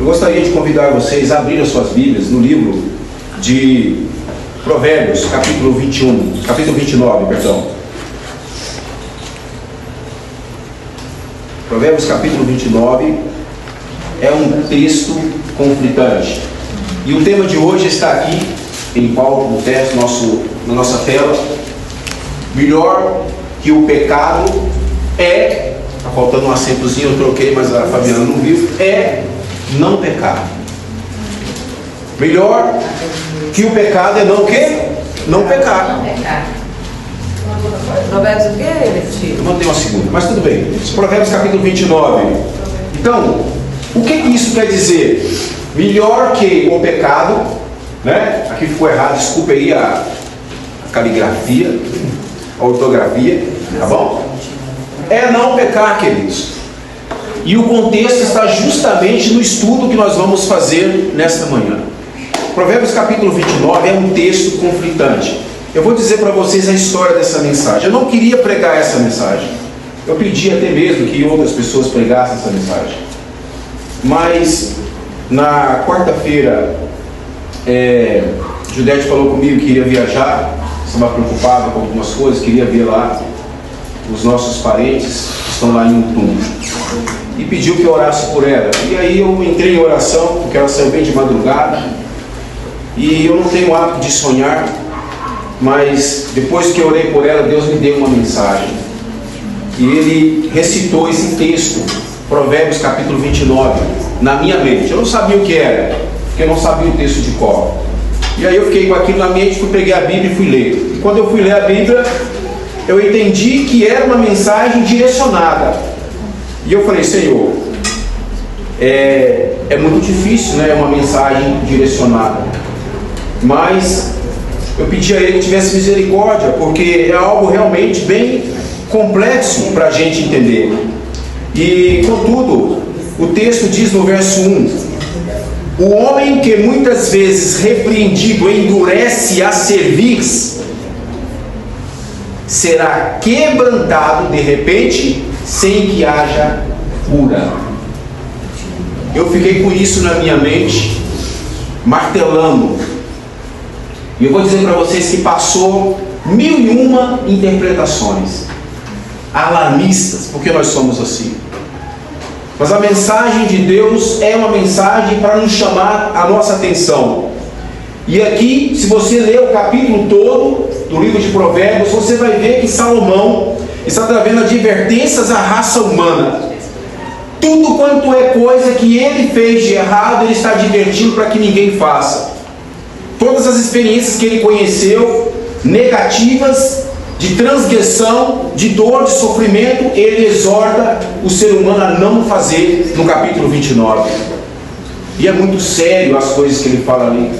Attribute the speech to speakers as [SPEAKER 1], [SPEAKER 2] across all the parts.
[SPEAKER 1] Eu gostaria de convidar vocês a abrir as suas Bíblias no livro de Provérbios, capítulo 29, perdão. Provérbios capítulo 29 é um texto conflitante. E o tema de hoje está aqui, em qual no texto, na nossa tela. Melhor que o pecado é, está faltando um acentozinho, eu troquei, mas a Fabiana não viu, é não pecar. Melhor que o pecado é não o quê? Não pecar.
[SPEAKER 2] Não pecar. Provérbios o quê?
[SPEAKER 1] Eu mandei uma segunda, mas tudo bem. Provérbios capítulo 29. Então, o que isso quer dizer? Melhor que o pecado, né? Aqui ficou errado, desculpa aí a caligrafia, a ortografia, tá bom? É não pecar, queridos. E o contexto está justamente no estudo que nós vamos fazer nesta manhã. Provérbios capítulo 29 é um texto conflitante. Eu vou dizer para vocês a história dessa mensagem. Eu não queria pregar essa mensagem. Eu pedi até mesmo que outras pessoas pregassem essa mensagem. Mas na quarta-feira, Judete falou comigo que iria viajar, estava preocupada com algumas coisas, queria ver lá os nossos parentes que estão lá em Mutum. E pediu que eu orasse por ela. E aí eu entrei em oração, porque ela saiu bem de madrugada. E eu não tenho o hábito de sonhar, mas depois que eu orei por ela, Deus me deu uma mensagem. E Ele recitou esse texto, Provérbios capítulo 29, na minha mente. Eu não sabia o que era, porque eu não sabia o texto de cor. E aí eu fiquei com aquilo na mente, peguei a Bíblia e fui ler. E quando eu fui ler a Bíblia, eu entendi que era uma mensagem direcionada. E eu falei, Senhor, é muito difícil, né, uma mensagem direcionada. Mas eu pedi a Ele que tivesse misericórdia, porque é algo realmente bem complexo para a gente entender. E, contudo, o texto diz no verso 1: o homem que muitas vezes repreendido endurece a cerviz, será quebrantado de repente, sem que haja cura. Eu fiquei com isso na minha mente, martelando. E eu vou dizer para vocês que passou 1001 interpretações alarmistas, porque nós somos assim. Mas a mensagem de Deus é uma mensagem para nos chamar a nossa atenção. E aqui, se você ler o capítulo todo do livro de Provérbios, você vai ver que Salomão está trazendo advertências à raça humana. Tudo quanto é coisa que ele fez de errado, ele está advertindo para que ninguém faça. Todas as experiências que ele conheceu, negativas, de transgressão, de dor, de sofrimento, ele exorta o ser humano a não fazer no capítulo 29. E é muito sério as coisas que ele fala ali.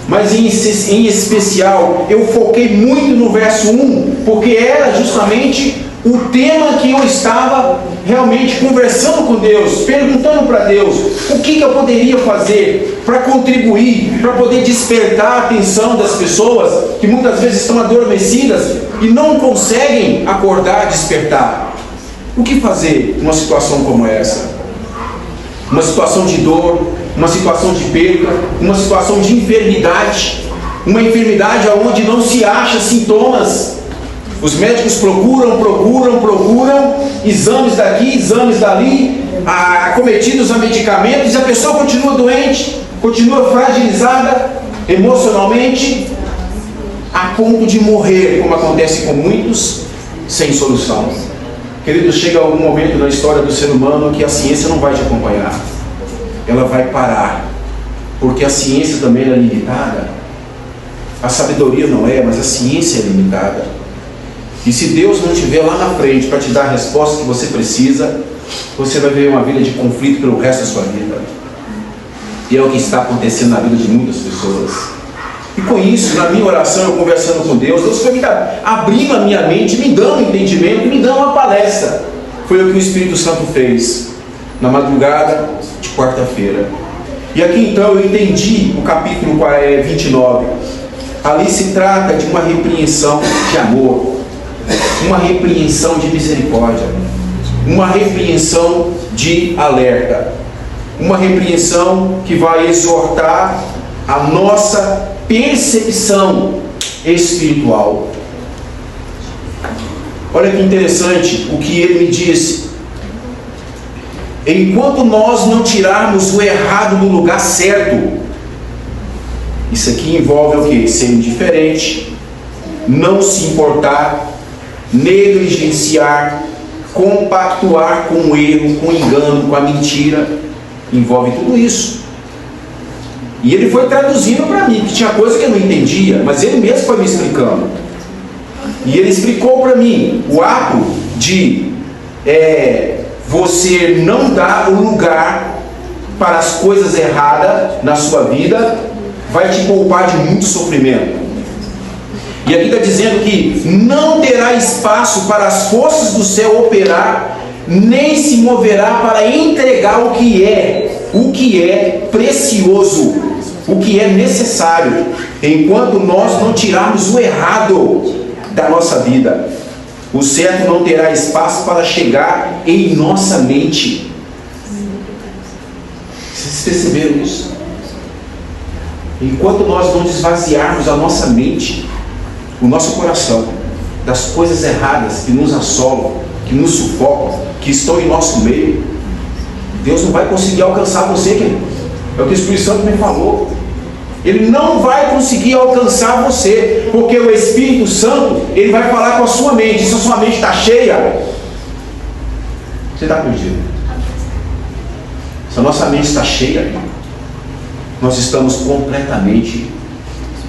[SPEAKER 1] Mas em especial, eu foquei muito no verso 1, porque era justamente o tema que eu estava realmente conversando com Deus, perguntando para Deus o que eu poderia fazer para contribuir, para poder despertar a atenção das pessoas que muitas vezes estão adormecidas e não conseguem acordar, despertar. O que fazer numa situação como essa? Uma situação de dor, uma situação de perda, uma situação de enfermidade, uma enfermidade onde não se acha sintomas. Os médicos procuram, exames daqui, exames dali, acometidos a medicamentos, e a pessoa continua doente, continua fragilizada emocionalmente, a ponto de morrer, como acontece com muitos, sem solução. Queridos, chega algum momento na história do ser humano que a ciência não vai te acompanhar. Ela vai parar, porque a ciência também é limitada. A sabedoria não é, mas a ciência é limitada. E se Deus não estiver lá na frente para te dar a resposta que você precisa, você vai viver uma vida de conflito pelo resto da sua vida. E é o que está acontecendo na vida de muitas pessoas. E com isso, na minha oração, eu conversando com Deus, Deus foi me abrindo a minha mente, me dando entendimento, me dando uma palestra. Foi o que o Espírito Santo fez na madrugada de quarta-feira. E aqui então eu entendi o capítulo 29. Ali se trata de uma repreensão de amor, uma repreensão de misericórdia, uma repreensão de alerta. uma repreensão que vai exortar a nossa percepção espiritual. Olha que interessante o que ele me disse. Enquanto nós não tirarmos o errado do lugar certo, isso aqui envolve o quê? Ser indiferente, não se importar, negligenciar, compactuar com o erro, com o engano, com a mentira. Envolve tudo isso. E ele foi traduzindo para mim, que tinha coisa que eu não entendia, mas ele mesmo foi me explicando. E ele explicou para mim o ato de você não dar o lugar para as coisas erradas na sua vida, vai te poupar de muito sofrimento. E aqui está dizendo que não terá espaço para as forças do céu operar, nem se moverá para entregar o que é precioso, o que é necessário, enquanto nós não tirarmos o errado da nossa vida. O certo não terá espaço para chegar em nossa mente. Vocês perceberam isso? Enquanto nós não desvaziarmos a nossa mente, o nosso coração, das coisas erradas que nos assolam, que nos sufocam, que estão em nosso meio, Deus não vai conseguir alcançar você, querido. É o que o Espírito Santo me falou. Ele não vai conseguir alcançar você, porque o Espírito Santo, ele vai falar com a sua mente. Se a sua mente está cheia, você está perdido. Se a nossa mente está cheia, nós estamos completamente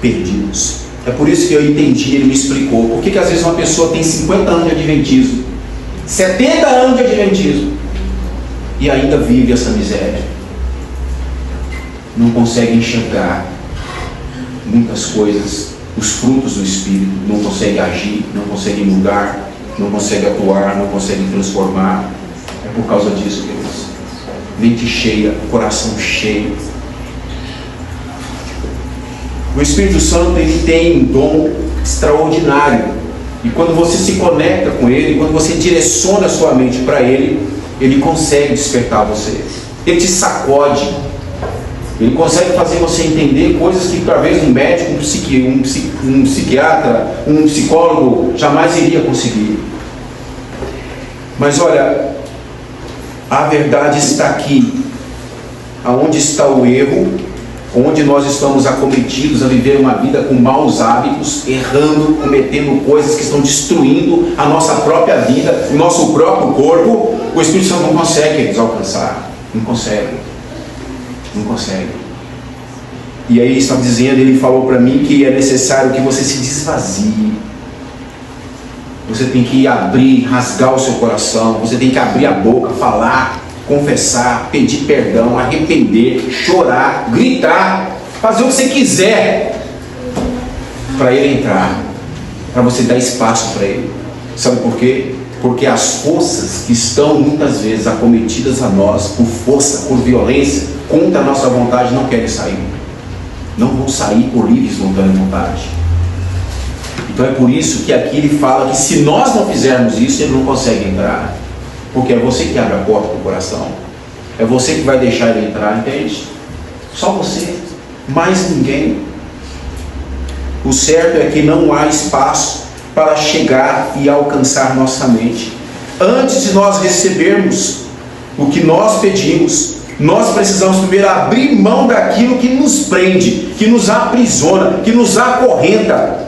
[SPEAKER 1] perdidos. É por isso que eu entendi, ele me explicou. Por que às vezes uma pessoa tem 50 anos de adventismo, 70 anos de adventismo, e ainda vive essa miséria? Não consegue enxergar muitas coisas, os frutos do Espírito, não consegue agir, não consegue mudar, não consegue atuar, não consegue transformar. É por causa disso, queridos. Mente cheia, coração cheio. O Espírito Santo, ele tem um dom extraordinário, e quando você se conecta com ele, quando você direciona a sua mente para ele, ele consegue despertar você. Ele te sacode. Ele consegue fazer você entender coisas que talvez um médico, um psiquiatra, um psicólogo jamais iria conseguir. Mas olha, a verdade está aqui, aonde está o erro, onde nós estamos acometidos a viver uma vida com maus hábitos, errando, cometendo coisas que estão destruindo a nossa própria vida, o nosso próprio corpo. O Espírito Santo não consegue eles alcançar, não consegue. Não consegue. E aí está dizendo, ele falou para mim que é necessário que você se desvazie. Você tem que abrir, rasgar o seu coração. Você tem que abrir a boca, falar, confessar, pedir perdão, arrepender, chorar, gritar, fazer o que você quiser para ele entrar, para você dar espaço para ele. Sabe por quê? Porque as forças que estão muitas vezes acometidas a nós por força, por violência, contra a nossa vontade, não querem sair. Não vão sair por livre e espontânea vontade. Então é por isso que aqui ele fala que se nós não fizermos isso, ele não consegue entrar. Porque é você que abre a porta do coração. É você que vai deixar ele entrar, entende? Só você, mais ninguém. O certo é que não há espaço para chegar e alcançar nossa mente. Antes de nós recebermos o que nós pedimos, nós precisamos primeiro abrir mão daquilo que nos prende, que nos aprisiona, que nos acorrenta.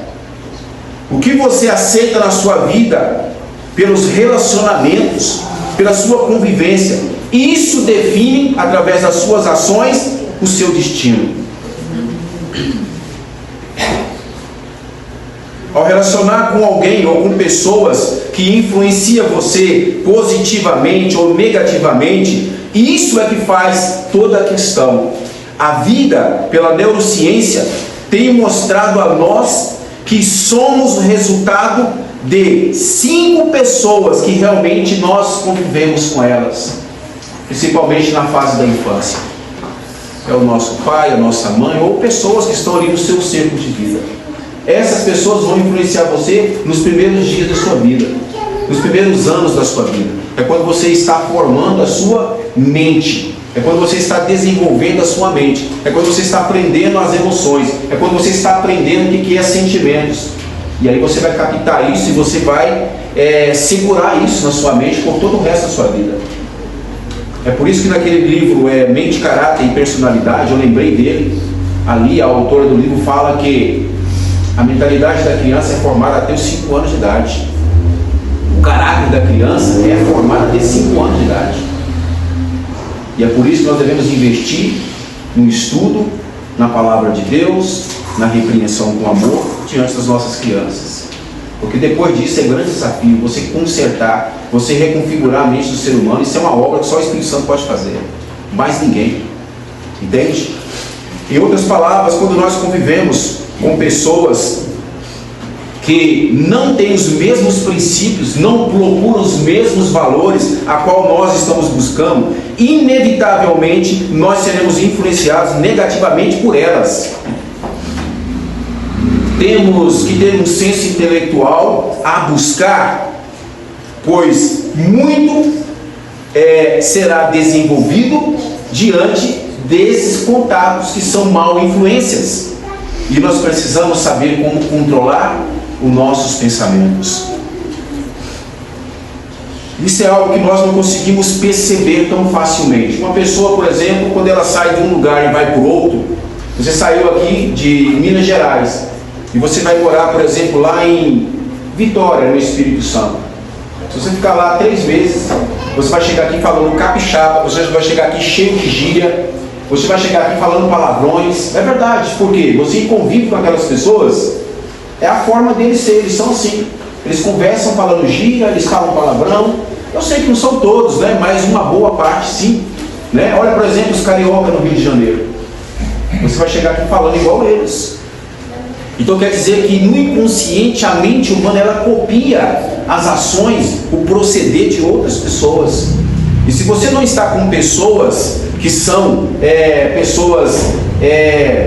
[SPEAKER 1] O que você aceita na sua vida, pelos relacionamentos, pela sua convivência, isso define, através das suas ações, o seu destino. Ao relacionar com alguém ou com pessoas que influenciam você positivamente ou negativamente, isso é que faz toda a questão. A vida, pela neurociência, tem mostrado a nós que somos o resultado de 5 pessoas que realmente nós convivemos com elas, principalmente na fase da infância. É o nosso pai, a nossa mãe, ou pessoas que estão ali no seu círculo de vida. Essas pessoas vão influenciar você nos primeiros dias da sua vida, nos primeiros anos da sua vida. É quando você está formando a sua mente. É quando você está desenvolvendo a sua mente. É quando você está aprendendo as emoções. É quando você está aprendendo o que é sentimentos. E aí você vai captar isso e você vai segurar isso na sua mente por todo o resto da sua vida. É por isso que naquele livro Mente, Caráter e Personalidade, eu lembrei dele. Ali a autora do livro fala que a mentalidade da criança é formada até os 5 anos de idade. O caráter da criança é formado até 5 anos de idade. E é por isso que nós devemos investir no estudo, na palavra de Deus, na repreensão com amor diante das nossas crianças. Porque depois disso é grande desafio você consertar, você reconfigurar a mente do ser humano. Isso é uma obra que só o Espírito Santo pode fazer, mais ninguém. Entende? Em outras palavras, quando nós convivemos com pessoas que não têm os mesmos princípios, não procuram os mesmos valores a qual nós estamos buscando, inevitavelmente nós seremos influenciados negativamente por elas. Temos que ter um senso intelectual a buscar, pois muito será desenvolvido diante desses contatos que são mal influências. E nós precisamos saber como controlar os nossos pensamentos. Isso é algo que nós não conseguimos perceber tão facilmente. Uma pessoa, por exemplo, quando ela sai de um lugar e vai para o outro, você saiu aqui de Minas Gerais e você vai morar, por exemplo, lá em Vitória, no Espírito Santo. Se você ficar lá 3 meses, você vai chegar aqui falando capixaba, você vai chegar aqui cheio de gíria, você vai chegar aqui falando palavrões. É verdade, porque você convive com aquelas pessoas, é a forma deles ser, eles são assim. Eles conversam falando gíria, eles falam palavrão. Eu sei que não são todos, né? Mas uma boa parte sim, né? Olha, por exemplo, os carioca no Rio de Janeiro. Você vai chegar aqui falando igual eles. Então quer dizer que no inconsciente a mente humana ela copia as ações, o proceder de outras pessoas. E se você não está com pessoas que são pessoas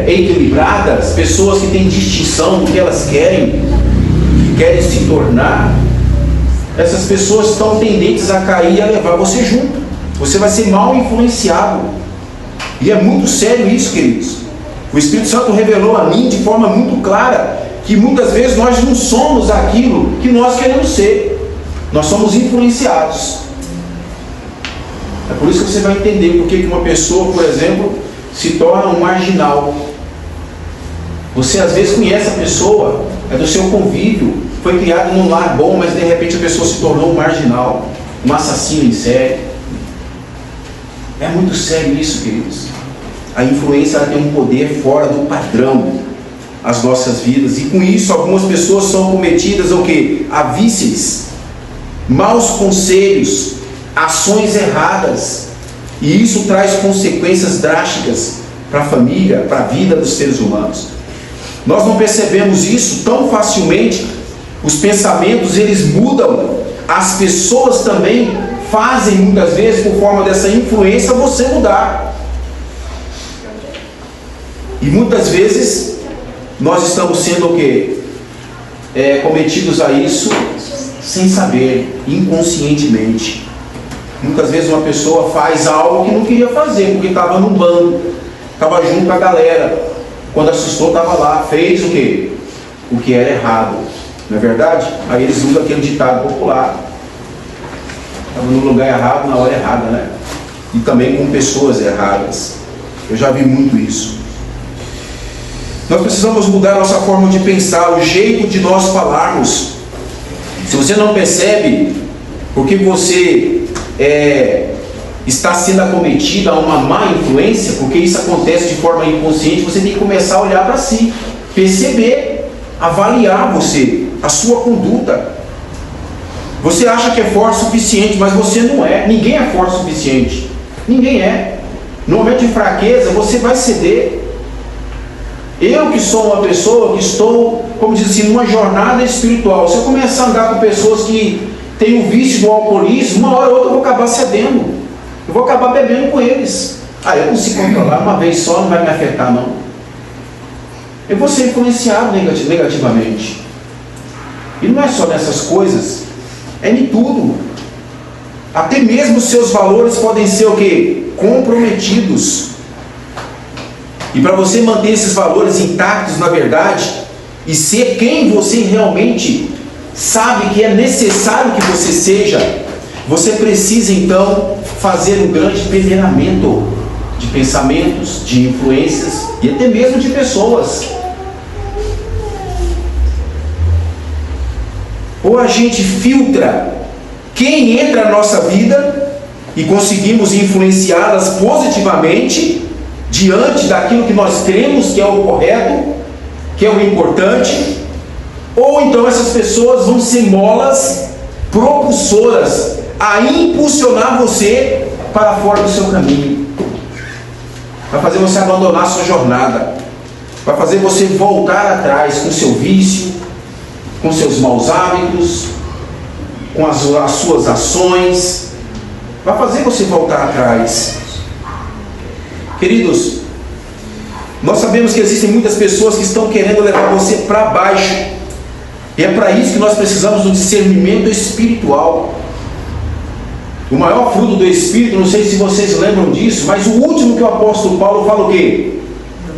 [SPEAKER 1] equilibradas, pessoas que têm distinção do que elas querem se tornar, essas pessoas estão tendentes a cair e a levar você junto. Você vai ser mal influenciado. E é muito sério isso, queridos. O Espírito Santo revelou a mim de forma muito clara que muitas vezes nós não somos aquilo que nós queremos ser. Nós somos influenciados. É por isso que você vai entender por que uma pessoa, por exemplo, se torna um marginal. Você às vezes conhece a pessoa, é do seu convívio, foi criado num lar bom, mas de repente a pessoa se tornou um marginal, um assassino em série. É muito sério isso, queridos. A influência ela tem um poder fora do padrão às nossas vidas, e com isso algumas pessoas são cometidas o quê? A vícios, maus conselhos, ações erradas, e isso traz consequências drásticas para a família, para a vida dos seres humanos. Nós não percebemos isso tão facilmente. Os pensamentos eles mudam, as pessoas também fazem muitas vezes por forma dessa influência você mudar. E muitas vezes nós estamos sendo o quê? Cometidos a isso sem saber, inconscientemente. Muitas vezes uma pessoa faz algo que não queria fazer, porque estava num bando, estava junto com a galera. Quando assustou, estava lá, fez o quê? O que era errado. Não é verdade? Aí eles usam aquele ditado popular. Estava no lugar errado, na hora errada, né? E também com pessoas erradas. Eu já vi muito isso. Nós precisamos mudar a nossa forma de pensar, o jeito de nós falarmos. Se você não percebe, porque você está sendo acometido a uma má influência, porque isso acontece de forma inconsciente, você tem que começar a olhar para si, perceber, avaliar você, a sua conduta. Você acha que é forte o suficiente, mas você não é. Ninguém é forte o suficiente. Ninguém é. No momento de fraqueza, você vai ceder. Eu que sou uma pessoa que estou, como diz assim, numa jornada espiritual. Se eu começar a andar com pessoas que têm o vício do alcoolismo, uma hora ou outra eu vou acabar cedendo. Eu vou acabar bebendo com eles. Eu consigo controlar uma vez só, não vai me afetar não. Eu vou ser influenciado negativamente. E não é só nessas coisas, é em tudo. Até mesmo os seus valores podem ser o quê? comprometidos. E para você manter esses valores intactos na verdade, e ser quem você realmente sabe que é necessário que você seja, você precisa então fazer um grande peneiramento de pensamentos, de influências e até mesmo de pessoas. Ou a gente filtra quem entra na nossa vida e conseguimos influenciá-las positivamente diante daquilo que nós cremos que é o correto, que é o importante, ou então essas pessoas vão ser molas propulsoras a impulsionar você para fora do seu caminho, vai fazer você abandonar a sua jornada, vai fazer você voltar atrás com seu vício, com seus maus hábitos, com as suas ações, vai fazer você voltar atrás. Queridos, nós sabemos que existem muitas pessoas que estão querendo levar você para baixo, e é para isso que nós precisamos do discernimento espiritual. O maior fruto do Espírito, não sei se vocês lembram disso, mas o último que o apóstolo Paulo fala o quê?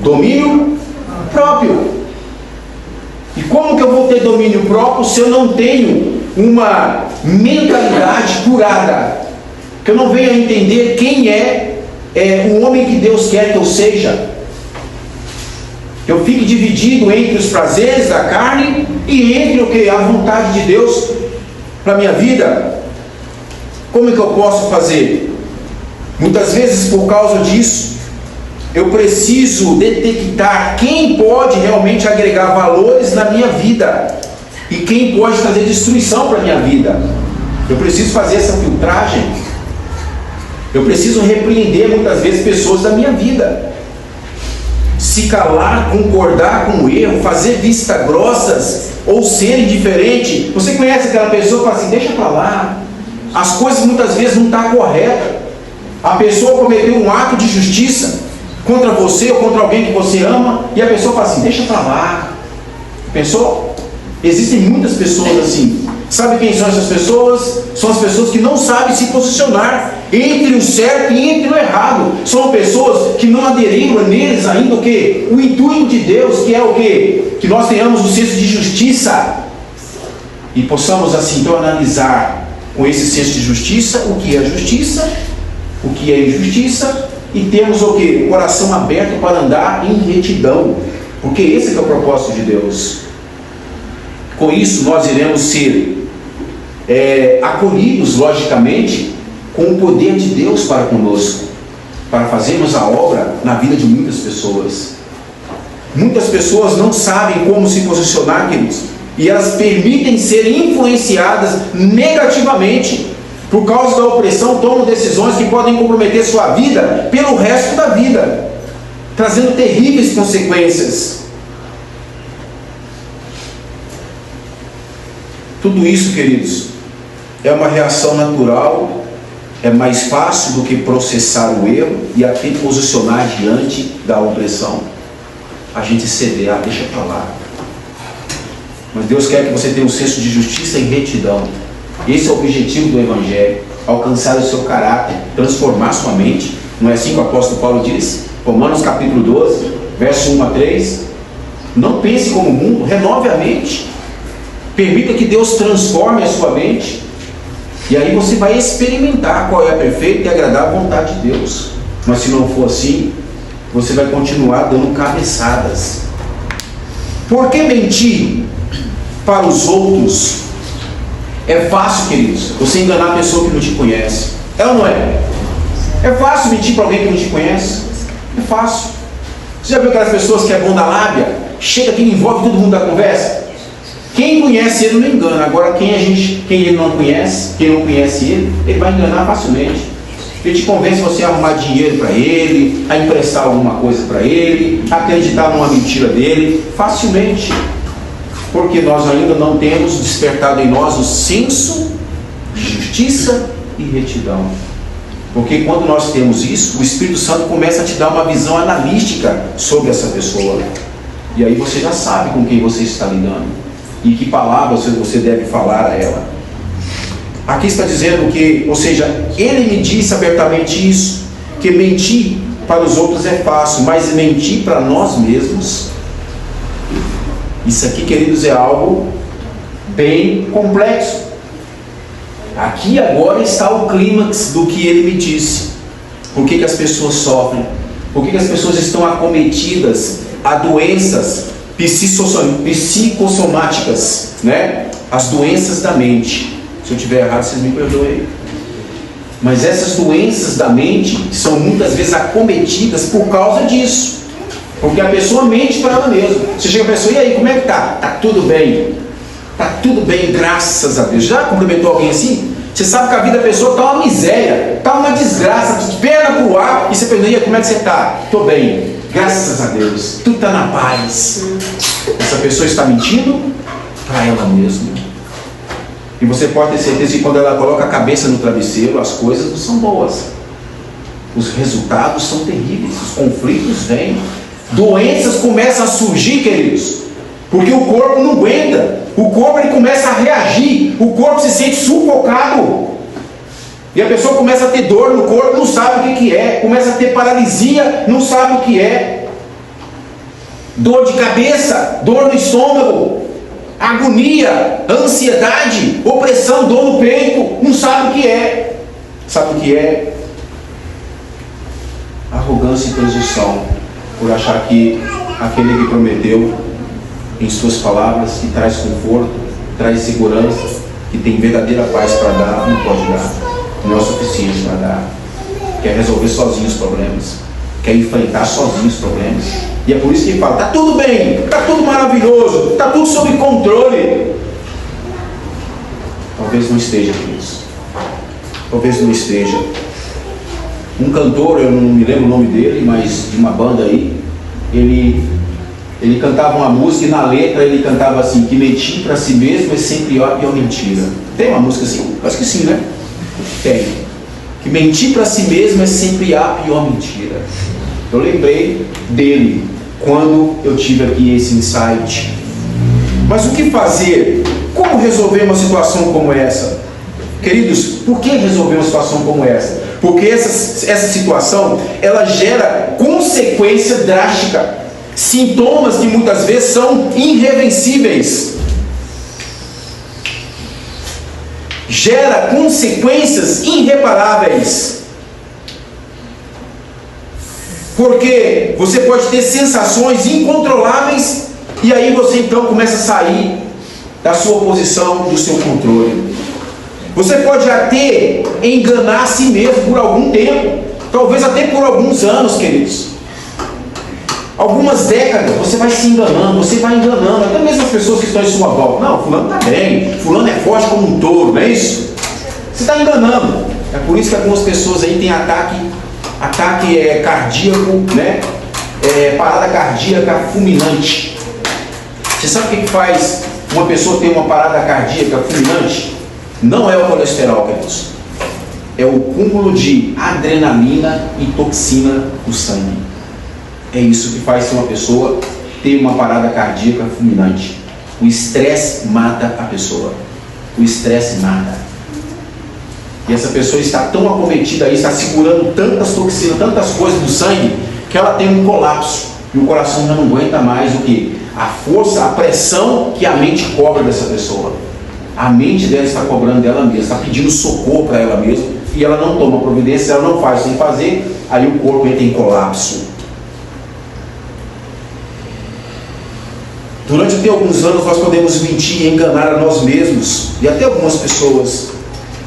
[SPEAKER 1] Domínio próprio. E como que eu vou ter domínio próprio se eu não tenho uma mentalidade curada? Que eu não venho a entender quem é o homem que Deus quer que eu seja? Eu fico dividido entre os prazeres da carne e entre o que? A vontade de Deus para a minha vida. Como é que eu posso fazer? Muitas vezes, por causa disso, eu preciso detectar quem pode realmente agregar valores na minha vida e quem pode trazer destruição para a minha vida. Eu preciso fazer essa filtragem. Eu preciso repreender muitas vezes pessoas da minha vida. Se calar, concordar com o erro, fazer vista grossas ou ser indiferente. Você conhece aquela pessoa que fala assim, deixa para lá. As coisas muitas vezes não estão corretas. A pessoa cometeu um ato de justiça contra você ou contra alguém que você ama, e a pessoa fala assim, deixa para lá. Pensou? Existem muitas pessoas assim. Sabe quem são essas pessoas? São as pessoas que não sabem se posicionar entre o certo e entre o errado. São pessoas que não aderiram neles ainda o quê? O intuito de Deus, que é o quê? Que nós tenhamos um senso de justiça e possamos assim então analisar com esse senso de justiça o que é justiça, o que é injustiça, e temos o quê? O coração aberto para andar em retidão, porque esse é o propósito de Deus. Com isso nós iremos ser acolhidos, logicamente, com o poder de Deus para conosco, para fazermos a obra na vida de muitas pessoas. Muitas pessoas não sabem como se posicionar, queridos, e elas permitem ser influenciadas negativamente. Por causa da opressão, tomam decisões que podem comprometer sua vida pelo resto da vida, trazendo terríveis consequências. Tudo isso, queridos, é uma reação natural. É mais fácil do que processar o erro e até posicionar diante da opressão. A gente ceder, deixa para lá. Mas Deus quer que você tenha um senso de justiça e retidão. Esse é o objetivo do Evangelho, alcançar o seu caráter, transformar sua mente. Não é assim que o apóstolo Paulo diz? Romanos capítulo 12, verso 1 a 3. Não pense como o mundo, renove a mente. Permita que Deus transforme a sua mente. E aí você vai experimentar qual é a perfeita e agradável vontade de Deus. Mas se não for assim, você vai continuar dando cabeçadas. Por que mentir para os outros? É fácil, queridos, você enganar a pessoa que não te conhece. É ou não é? É fácil mentir para alguém que não te conhece? É fácil. Você já viu aquelas pessoas que é bom da lábia? Chega aqui e envolve todo mundo da conversa. Quem conhece ele não engana. Agora quem ele não conhece, quem não conhece ele vai enganar facilmente. Ele te convence você a arrumar dinheiro para ele, a emprestar alguma coisa para ele, a acreditar numa mentira dele, facilmente. Porque nós ainda não temos despertado em nós o senso de justiça e retidão. Porque quando nós temos isso, o Espírito Santo começa a te dar uma visão analítica sobre essa pessoa. E aí você já sabe com quem você está lidando e que palavras você deve falar a ela. Aqui está dizendo que, ou seja, ele me disse abertamente isso, Porque mentir para os outros é fácil, mas mentir para nós mesmos, isso aqui, queridos, é algo bem complexo. Aqui agora está o clímax do que ele me disse. Por que as pessoas sofrem? Por que as pessoas estão acometidas a doenças psicossomáticas, né? As doenças da mente. Se eu estiver errado, vocês me perdoem. Mas essas doenças da mente são muitas vezes acometidas por causa disso. Porque a pessoa mente para ela mesma. Você chega a pessoa, e aí, como é que tá? Tá tudo bem. Tá tudo bem, graças a Deus. Já cumprimentou alguém assim? Você sabe que a vida da pessoa está uma miséria, está uma desgraça, perna pro ar, e você pergunta, e aí, como é que você está? Estou bem, graças a Deus, tudo está na paz. Essa pessoa está mentindo para ela mesma. E você pode ter certeza que quando ela coloca a cabeça no travesseiro, as coisas não são boas. Os resultados são terríveis, os conflitos vêm. Doenças começam a surgir, queridos, porque o corpo não aguenta. O corpo ele começa a reagir, o corpo se sente sufocado. E a pessoa começa a ter dor no corpo, não sabe o que é. Começa a ter paralisia, não sabe o que é. Dor de cabeça, dor no estômago, agonia, ansiedade, opressão, dor no peito, não sabe o que é. Sabe o que é? Arrogância e presunção, por achar que aquele que prometeu em suas palavras, que traz conforto, traz segurança, que tem verdadeira paz para dar, não pode dar, não é o suficiente para dar. Quer resolver sozinho os problemas, quer enfrentar sozinho os problemas. E é por isso que ele fala, está tudo bem, está tudo maravilhoso, está tudo sob controle. Talvez não esteja por isso. Talvez não esteja. Um cantor, eu não me lembro o nome dele, mas de uma banda aí, ele cantava uma música e na letra ele cantava assim, que mentir para si mesmo é sempre a pior mentira. Tem uma música assim? Acho que sim, né? Tem. Que mentir para si mesmo é sempre a pior mentira. Eu lembrei dele quando eu tive aqui esse insight. Mas o que fazer? Como resolver uma situação como essa? Queridos, por que resolver uma situação como essa? Porque essa situação, ela gera consequência drástica. Sintomas que muitas vezes são irreversíveis. Gera consequências irreparáveis. Porque você pode ter sensações incontroláveis e aí você então começa a sair da sua posição, do seu controle. Você pode até enganar a si mesmo por algum tempo, talvez até por alguns anos, queridos. Algumas décadas você vai se enganando, até mesmo as pessoas que estão em sua volta. Não, fulano está bem, fulano é forte como um touro, não é isso? Você está enganando. É por isso que algumas pessoas aí têm ataque cardíaco, né? Parada cardíaca fulminante. Você sabe o que faz uma pessoa ter uma parada cardíaca fulminante? Não é o colesterol, queridos. É o cúmulo de adrenalina e toxina no sangue. É isso que faz uma pessoa ter uma parada cardíaca fulminante. O estresse mata a pessoa. O estresse mata. E essa pessoa está tão acometida aí, está segurando tantas toxinas, tantas coisas do sangue, que ela tem um colapso. E o coração já não aguenta mais o que? A força, a pressão que a mente cobra dessa pessoa. A mente dela está cobrando dela mesma, está pedindo socorro para ela mesma, e ela não toma providência, ela não faz sem fazer, aí o corpo entra em colapso. Durante até alguns anos nós podemos mentir e enganar a nós mesmos, e até algumas pessoas,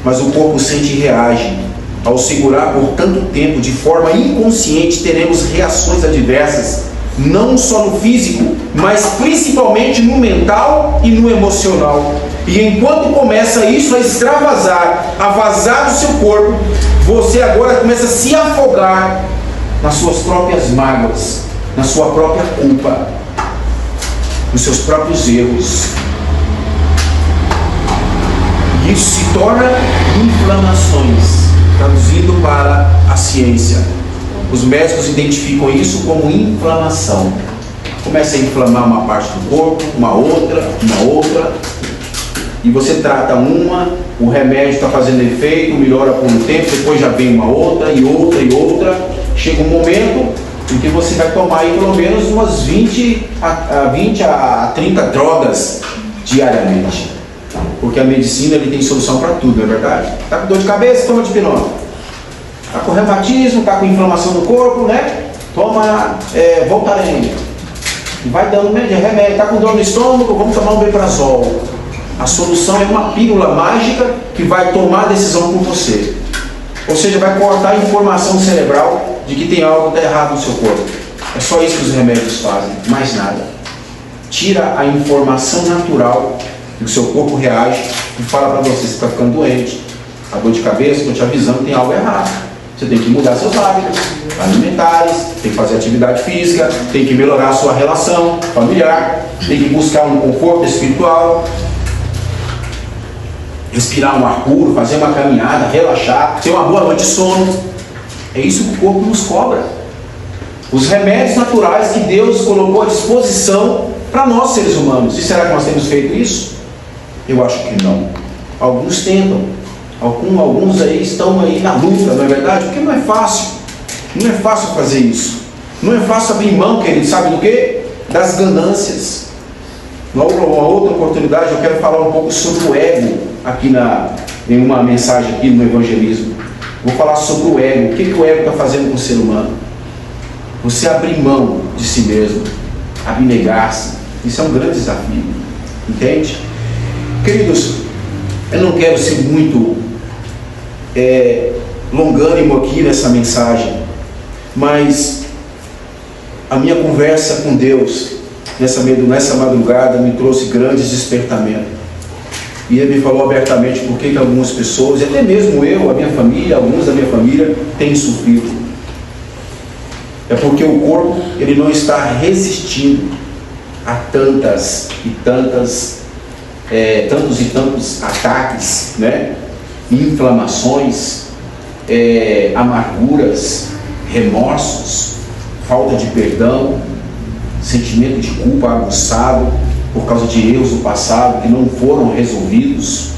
[SPEAKER 1] mas o corpo sente e reage. Ao segurar por tanto tempo de forma inconsciente, teremos reações adversas, não só no físico, mas principalmente no mental e no emocional. E enquanto começa isso a extravasar, a vazar do seu corpo, você agora começa a se afogar nas suas próprias mágoas, na sua própria culpa, nos seus próprios erros. E isso se torna inflamações, traduzindo para a ciência. Os médicos identificam isso como inflamação. Começa a inflamar uma parte do corpo, uma outra. e você trata uma, o remédio está fazendo efeito, melhora por um tempo, depois já vem uma outra e outra e outra. Chega um momento em que você vai tomar aí pelo menos umas 20 a 30 drogas diariamente. Porque a medicina ele tem solução para tudo, não é verdade? Está com dor de cabeça, toma dipinona. Está com reumatismo, está com inflamação no corpo, né? Toma Voltaren. Vai dando remédio. Está com dor no estômago, vamos tomar um omeprazol. A solução é uma pílula mágica que vai tomar a decisão por você. Ou seja, vai cortar a informação cerebral de que tem algo errado no seu corpo. É só isso que os remédios fazem, mais nada. Tira a informação natural que o seu corpo reage e fala para você está ficando doente. A dor de cabeça, estou te avisando que tem algo errado. Você tem que mudar seus hábitos alimentares, tem que fazer atividade física, tem que melhorar a sua relação familiar, tem que buscar um conforto espiritual, respirar um ar puro, fazer uma caminhada, relaxar, ter uma boa noite de sono. É isso que o corpo nos cobra. Os remédios naturais que Deus colocou à disposição para nós seres humanos. E será que nós temos feito isso? Eu acho que não. Alguns tentam. Alguns aí estão aí na luta, não é verdade? Porque não é fácil. Não é fácil fazer isso. Não é fácil abrir mão, querido, sabe do quê? Das ganâncias. Uma outra oportunidade eu quero falar um pouco sobre o ego aqui em uma mensagem aqui no evangelismo. Vou falar sobre o ego. O que o ego está fazendo com o ser humano? Você abrir mão de si mesmo, abnegar-se. Isso é um grande desafio. Entende? Queridos, eu não quero ser muito longânimo aqui nessa mensagem, mas a minha conversa com Deus nessa madrugada me trouxe grandes despertamentos. E Ele me falou abertamente por que algumas pessoas, e até mesmo eu, a minha família, alguns da minha família, têm sofrido. É porque o corpo ele não está resistindo a tantos e tantos ataques, né? Inflamações, amarguras, remorsos, falta de perdão, sentimento de culpa aguçado por causa de erros do passado que não foram resolvidos,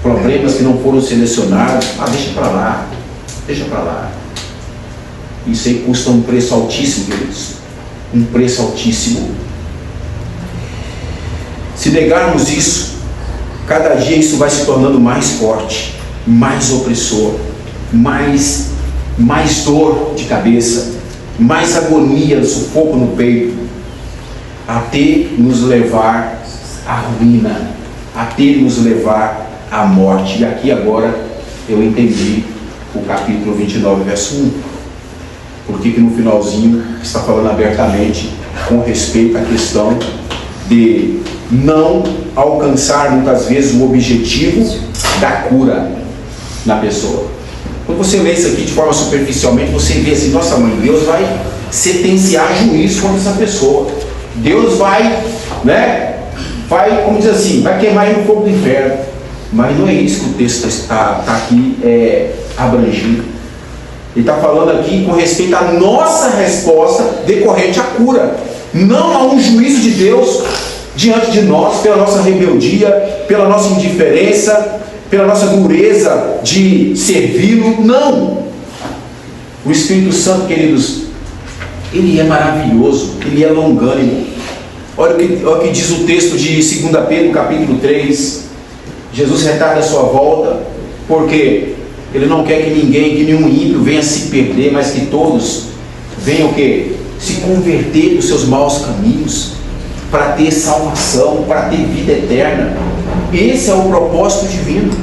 [SPEAKER 1] problemas que não foram selecionados. Deixa para lá. Isso aí custa um preço altíssimo, queridos. Um preço altíssimo. Se negarmos isso, cada dia isso vai se tornando mais forte, mais opressor, mais dor de cabeça, mais agonia, sufoco no peito, até nos levar à ruína, até nos levar à morte. E aqui agora eu entendi o capítulo 29, verso 1. Porque que no finalzinho está falando abertamente com respeito à questão de não alcançar muitas vezes o objetivo da cura na pessoa. Quando você lê isso aqui de forma superficialmente, você vê assim, nossa mãe, Deus vai sentenciar juízo contra essa pessoa. Deus vai, como diz assim, vai queimar ele no fogo do inferno. Mas não é isso que o texto está aqui abrangindo. Ele está falando aqui com respeito à nossa resposta decorrente à cura. Não há um juízo de Deus diante de nós pela nossa rebeldia, pela nossa indiferença, pela nossa dureza de servi-lo. Não! O Espírito Santo, queridos, ele é maravilhoso, ele é longânimo. Olha o que diz o texto de 2 Pedro, capítulo 3. Jesus retarda a sua volta, porque Ele não quer que nenhum ímpio venha se perder, mas que todos venham o quê? Se converter dos seus maus caminhos, para ter salvação, para ter vida eterna. Esse é o propósito divino.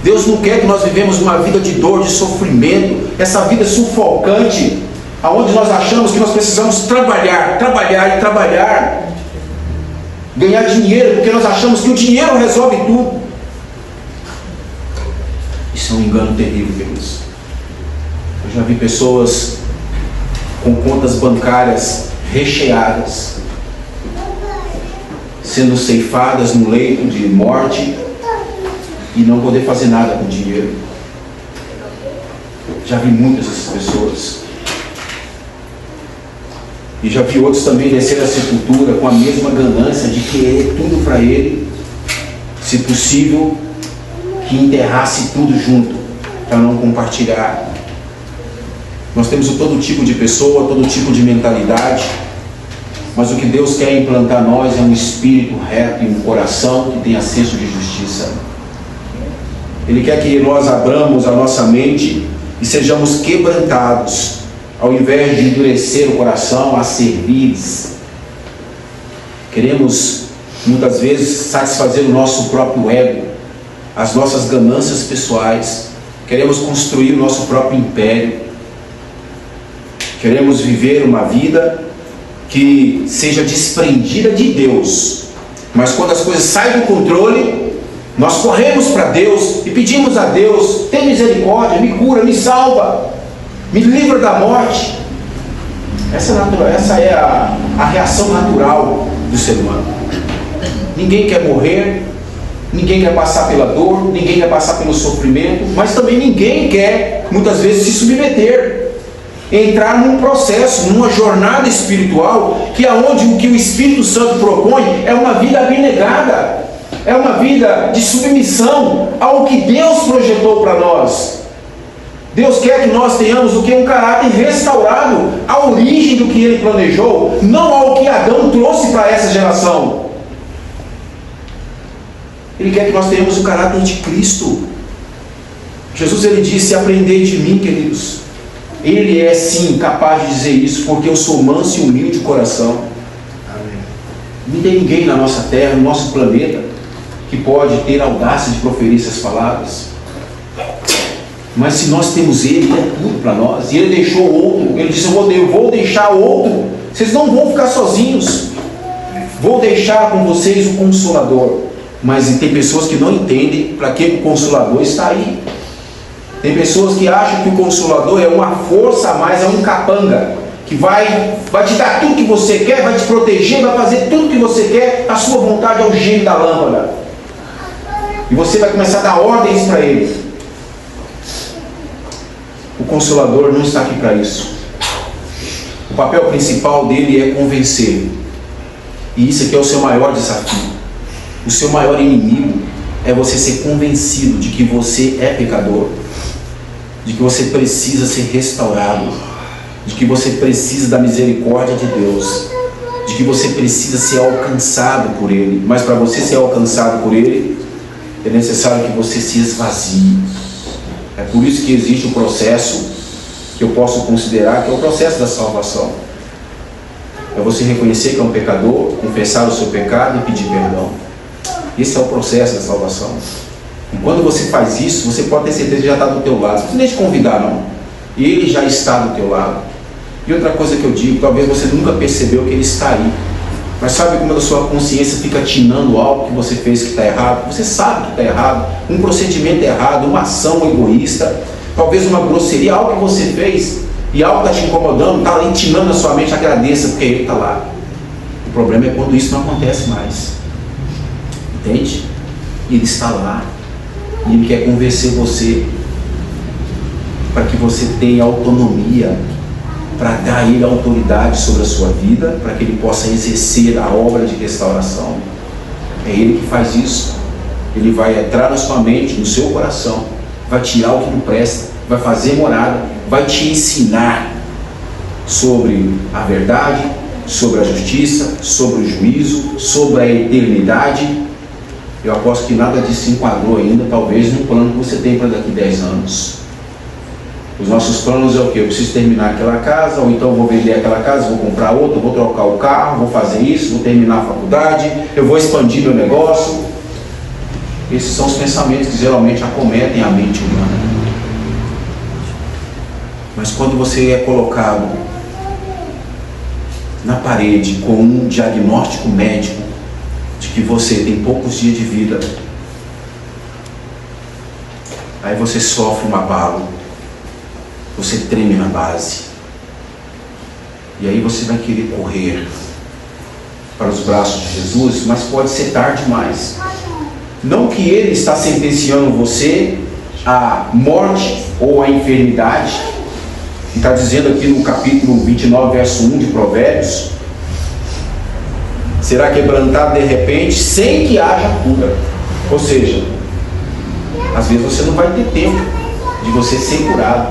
[SPEAKER 1] Deus não quer que nós vivemos uma vida de dor, de sofrimento, essa vida sufocante, aonde nós achamos que nós precisamos trabalhar, ganhar dinheiro, porque nós achamos que o dinheiro resolve tudo. Isso é um engano terrível, queridos. Eu já vi pessoas com contas bancárias recheadas, sendo ceifadas no leito de morte e não poder fazer nada com dinheiro. Já vi muitas dessas pessoas. E já vi outros também descer à sepultura com a mesma ganância de querer tudo para ele, se possível, que enterrasse tudo junto, para não compartilhar. Nós temos todo tipo de pessoa, todo tipo de mentalidade, mas o que Deus quer implantar em nós é um espírito reto e um coração que tenha senso de justiça. Ele quer que nós abramos a nossa mente e sejamos quebrantados, ao invés de endurecer o coração a servir. Queremos, muitas vezes, satisfazer o nosso próprio ego, as nossas ganâncias pessoais. Queremos construir o nosso próprio império. Queremos viver uma vida que seja desprendida de Deus. Mas quando as coisas saem do controle, nós corremos para Deus e pedimos a Deus: tem misericórdia, me cura, me salva, me livra da morte. Essa é a reação natural do ser humano. Ninguém quer morrer, ninguém quer passar pela dor, ninguém quer passar pelo sofrimento, mas também ninguém quer, muitas vezes, se submeter, entrar num processo, numa jornada espiritual, que é onde o que o Espírito Santo propõe é uma vida abnegada, é uma vida de submissão ao que Deus projetou para nós. Deus quer que nós tenhamos o que? Um caráter restaurado à origem do que Ele planejou, não ao que Adão trouxe para essa geração. Ele quer que nós tenhamos o caráter de Cristo. Jesus, Ele disse: aprendei de mim, queridos. Ele é sim capaz de dizer isso, porque eu sou manso e humilde de coração. Amém. Não tem ninguém na nossa terra, no nosso planeta, que pode ter audácia de proferir essas palavras. Mas se nós temos Ele, é tudo para nós. E Ele deixou outro. Ele disse: eu vou deixar outro. Vocês não vão ficar sozinhos. Vou deixar com vocês o Consolador. Mas tem pessoas que não entendem para que o Consolador está aí. Tem pessoas que acham que o Consolador é uma força a mais, é um capanga, que vai te dar tudo que você quer, vai te proteger, vai fazer tudo que você quer. A sua vontade é o gênio da lâmpada. E você vai começar a dar ordens para ele. O Consolador não está aqui para isso. O papel principal dele é convencer. E isso aqui é o seu maior desafio. O seu maior inimigo é você ser convencido de que você é pecador, de que você precisa ser restaurado, de que você precisa da misericórdia de Deus, de que você precisa ser alcançado por Ele. Mas para você ser alcançado por Ele, é necessário que você se esvazie. É por isso que existe o processo que eu posso considerar que é o processo da salvação. É você reconhecer que é um pecador, confessar o seu pecado e pedir perdão. Esse é o processo da salvação. E quando você faz isso, você pode ter certeza que já está do teu lado. Não precisa nem te convidar, não. Ele já está do teu lado. E outra coisa que eu digo, talvez você nunca percebeu que Ele está aí. Mas sabe como a sua consciência fica atinando algo que você fez que está errado? Você sabe que está errado, um procedimento errado, uma ação egoísta, talvez uma grosseria, algo que você fez e algo está te incomodando, está ali atinando na sua mente. Agradeça, porque Ele está lá. O problema é quando isso não acontece mais. Entende? Ele está lá e Ele quer convencer você para que você tenha autonomia, para dar a Ele autoridade sobre a sua vida, para que Ele possa exercer a obra de restauração. É Ele que faz isso. Ele vai entrar na sua mente, no seu coração, vai tirar o que não presta, vai fazer morada, vai te ensinar sobre a verdade, sobre a justiça, sobre o juízo, sobre a eternidade. Eu aposto que nada disso se enquadrou ainda, talvez, no plano que você tem para daqui 10 anos. Os nossos planos é o quê? Eu preciso terminar aquela casa, ou então vou vender aquela casa, vou comprar outra, vou trocar o carro, vou fazer isso, vou terminar a faculdade, eu vou expandir meu negócio. Esses são os pensamentos que geralmente acometem a mente humana. Mas quando você é colocado na parede com um diagnóstico médico de que você tem poucos dias de vida, aí você sofre um abalo, você treme na base, e aí você vai querer correr para os braços de Jesus, mas pode ser tarde demais. Não que Ele está sentenciando você à morte ou à enfermidade, que está dizendo aqui no capítulo 29, verso 1 de Provérbios: será quebrantado de repente, sem que haja cura. Ou seja, às vezes você não vai ter tempo de você ser curado.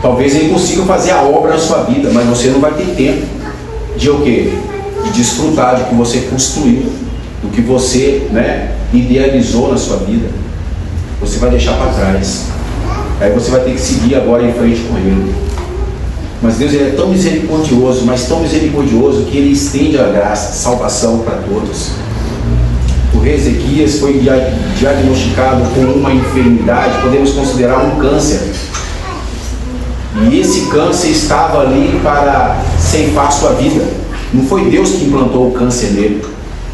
[SPEAKER 1] Talvez ele consiga fazer a obra na sua vida, mas você não vai ter tempo de o quê? De desfrutar do que você construiu, do que você, idealizou na sua vida. Você vai deixar para trás. Aí você vai ter que seguir agora em frente com ele. Mas Deus, ele é tão misericordioso, mas tão misericordioso, que ele estende a graça, a salvação para todos. O rei Ezequias foi diagnosticado com uma enfermidade, podemos considerar um câncer. E esse câncer estava ali para ceifar sua vida. Não foi Deus que implantou o câncer nele.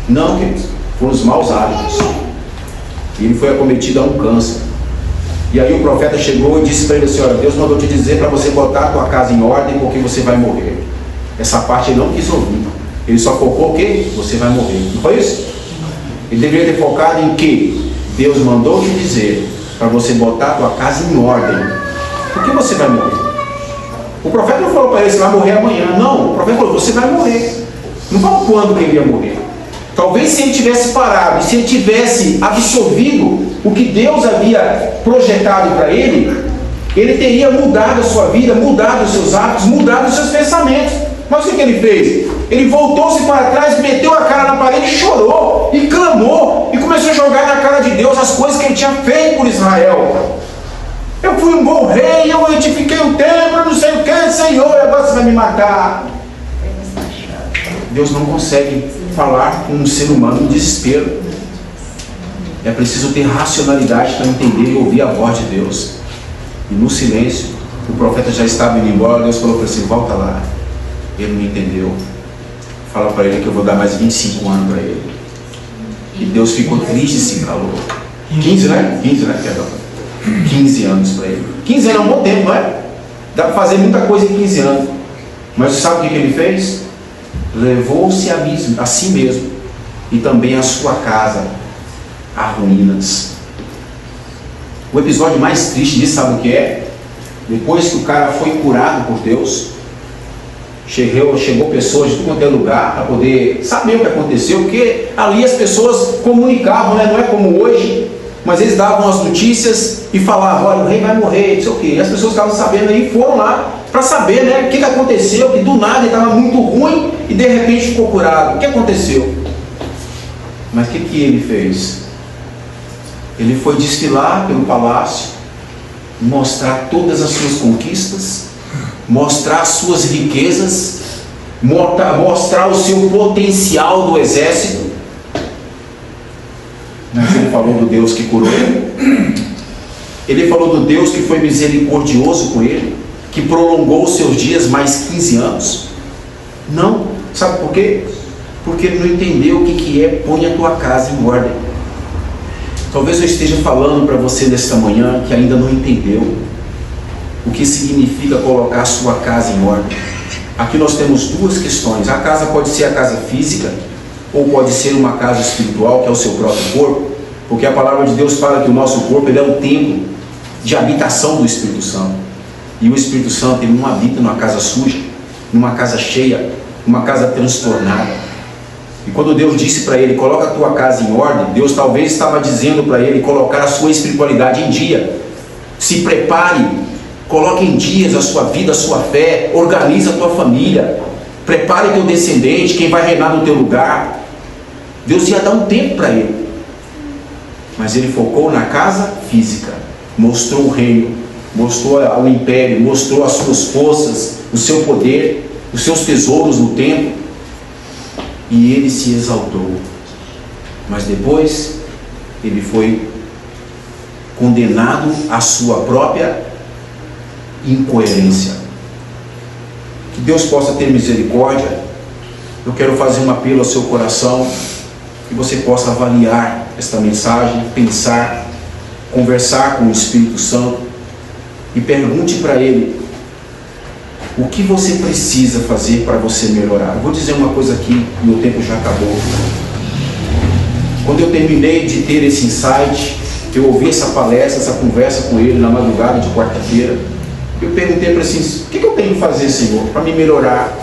[SPEAKER 1] Não, queridos. Foram os maus hábitos. Ele foi acometido a um câncer. E aí o profeta chegou e disse para ele assim: olha, Deus mandou te dizer para você botar a tua casa em ordem, porque você vai morrer. Essa parte ele não quis ouvir. Ele só focou o quê? Você vai morrer. Não foi isso? Ele deveria ter focado em que Deus mandou te dizer para você botar a tua casa em ordem, porque você vai morrer. O profeta não falou para ele: você vai morrer amanhã. Não, o profeta falou: você vai morrer. Não falou quando que ele ia morrer. Talvez se ele tivesse parado e se ele tivesse absorvido o que Deus havia projetado para ele, ele teria mudado a sua vida, mudado os seus hábitos, mudado os seus pensamentos. Mas o que ele fez? Ele voltou-se para trás, meteu a cara na parede, chorou e clamou e começou a jogar na cara de Deus as coisas que ele tinha feito por Israel. Eu fui um bom rei, eu edifiquei o templo, não sei o que, Senhor, agora você vai me matar. Deus não consegue falar com um ser humano em desespero. É preciso ter racionalidade para entender e ouvir a voz de Deus. E no silêncio, o profeta já estava indo embora. Deus falou para ele assim: volta lá. Ele não entendeu. Fala para ele que eu vou dar mais 25 anos para ele. E Deus ficou triste e se calou. 15, né? 15, né? Perdão. 15 anos para ele. 15 anos é um bom tempo, não é? Dá para fazer muita coisa em 15 anos. Mas sabe o que ele fez? Levou-se a si mesmo e também a sua casa a ruínas. O episódio mais triste disso, sabe o que é? Depois que o cara foi curado por Deus, chegou pessoas de tudo quanto é lugar para poder saber o que aconteceu, porque ali as pessoas comunicavam, né? Não é como hoje, mas eles davam as notícias e falavam: olha, o rei vai morrer, não sei o quê. E as pessoas estavam sabendo aí, foram lá para saber, né, o que aconteceu, que do nada ele estava muito ruim e de repente ficou curado. O que aconteceu? Mas o que ele fez? Ele foi desfilar pelo palácio, mostrar todas as suas conquistas, mostrar as suas riquezas, mostrar o seu potencial do exército. Mas ele falou do Deus que curou ele. Ele falou do Deus que foi misericordioso com ele, que prolongou os seus dias mais 15 anos. Não. Sabe por quê? Porque ele não entendeu o que é põe a tua casa em ordem. Talvez eu esteja falando para você nesta manhã que ainda não entendeu o que significa colocar a sua casa em ordem. Aqui nós temos duas questões. A casa pode ser a casa física, ou pode ser uma casa espiritual, que é o seu próprio corpo, porque a palavra de Deus fala que o nosso corpo ele é um templo de habitação do Espírito Santo. E o Espírito Santo ele não habita numa casa suja, numa casa cheia, numa casa transtornada. E quando Deus disse para ele: coloca a tua casa em ordem, Deus talvez estava dizendo para ele colocar a sua espiritualidade em dia. Se prepare, coloque em dias a sua vida, a sua fé, organiza a tua família, prepare teu descendente, quem vai reinar no teu lugar. Deus ia dar um tempo para ele, mas ele focou na casa física, mostrou o reino, mostrou o império, mostrou as suas forças, o seu poder, os seus tesouros no templo, e ele se exaltou. Mas depois ele foi condenado à sua própria incoerência. Que Deus possa ter misericórdia. Eu quero fazer um apelo ao seu coração, que você possa avaliar esta mensagem, pensar, conversar com o Espírito Santo e pergunte para ele o que você precisa fazer para você melhorar. Eu vou dizer uma coisa aqui, meu tempo já acabou. Quando eu terminei de ter esse insight, eu ouvi essa palestra, essa conversa com ele na madrugada de quarta-feira, eu perguntei para ele assim: o que eu tenho que fazer, Senhor, para me melhorar?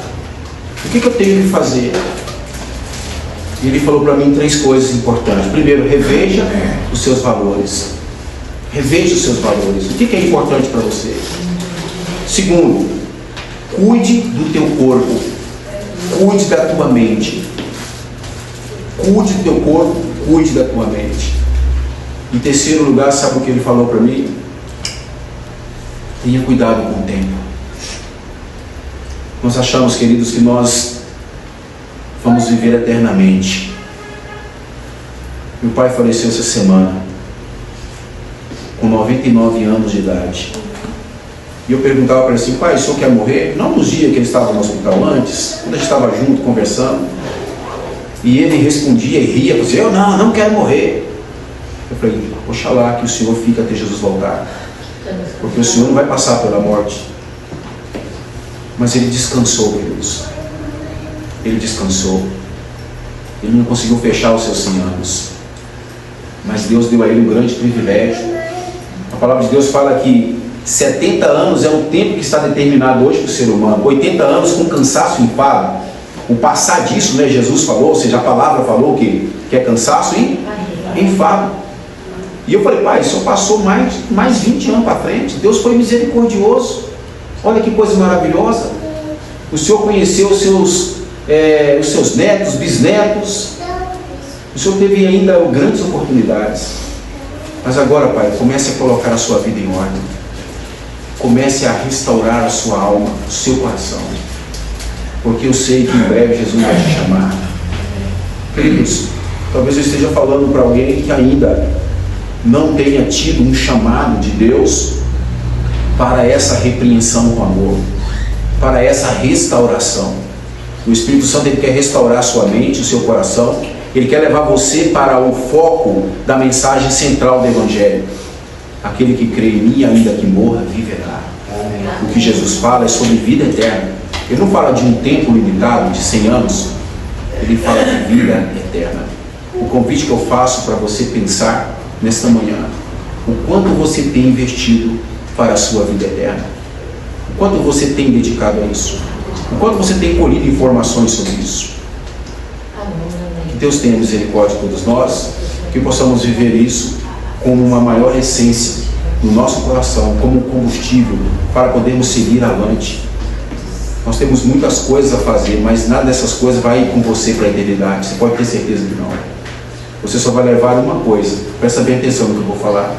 [SPEAKER 1] O que eu tenho que fazer? E ele falou para mim 3 coisas importantes. Primeiro, reveja os seus valores. Reveja os seus valores. O que é importante para você? Segundo, cuide do teu corpo. Cuide da tua mente. Cuide do teu corpo, cuide da tua mente. Em terceiro lugar, sabe o que ele falou para mim? Tenha cuidado com o tempo. Nós achamos, queridos, que nós vamos viver eternamente. Meu pai faleceu essa semana, com 99 anos de idade. E eu perguntava para ele assim: pai, o senhor quer morrer? Não nos dias que ele estava no hospital antes, quando a gente estava junto, conversando. E ele respondia e ria, dizia: eu não quero morrer. Eu falei: oxalá que o senhor fique até Jesus voltar, porque o senhor não vai passar pela morte. Mas ele descansou, queridos. Ele descansou. Ele não conseguiu fechar os seus 100 anos. Mas Deus deu a ele um grande privilégio. A palavra de Deus fala que 70 anos é um tempo que está determinado hoje para o ser humano. 80 anos com cansaço e enfado. O passar disso, né, Jesus falou, ou seja, a palavra falou que é cansaço e enfado. E eu falei: pai, o senhor passou mais 20 anos para frente. Deus foi misericordioso. Olha que coisa maravilhosa. O senhor conheceu os seus netos, bisnetos. O senhor teve ainda grandes oportunidades. Mas agora, pai, comece a colocar a sua vida em ordem. Comece a restaurar a sua alma, o seu coração. Porque eu sei que em breve Jesus vai te chamar. Queridos, talvez eu esteja falando para alguém que ainda não tenha tido um chamado de Deus para essa repreensão com amor, para essa restauração. O Espírito Santo, ele quer restaurar a sua mente, o seu coração. Ele quer levar você para o foco da mensagem central do Evangelho. Aquele que crê em mim, ainda que morra, viverá. O que Jesus fala é sobre vida eterna. Ele não fala de um tempo limitado, de 100 anos. Ele fala de vida eterna. O convite que eu faço para você pensar nesta manhã: o quanto você tem investido para a sua vida eterna? O quanto você tem dedicado a isso? O quanto você tem colhido informações sobre isso? Que Deus tenha misericórdia de todos nós, que possamos viver isso como uma maior essência no nosso coração, como um combustível para podermos seguir avante. Nós temos muitas coisas a fazer, mas nada dessas coisas vai com você para a eternidade. Você pode ter certeza que não. Você só vai levar uma coisa. Presta bem atenção no que eu vou falar.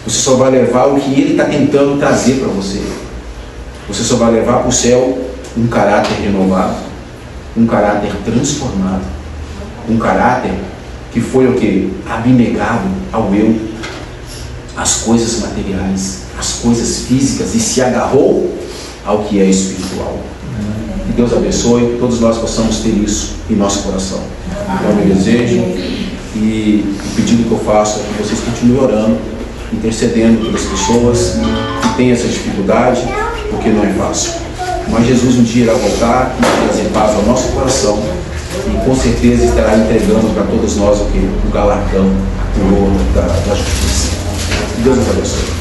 [SPEAKER 1] Você só vai levar o que Ele está tentando trazer para você. Você só vai levar para o céu um caráter renovado, um caráter transformado, um caráter que foi o que? Abnegado ao eu, às coisas materiais, às coisas físicas, e se agarrou ao que é espiritual. Que Deus abençoe, que todos nós possamos ter isso em nosso coração. É o meu desejo, e o pedido que eu faço é que vocês continuem orando, intercedendo pelas pessoas que têm essa dificuldade, porque não é fácil. Mas Jesus um dia irá voltar e trazer paz ao nosso coração, e com certeza estará entregando para todos nós o galardão, a coroa da justiça. Deus nos abençoe.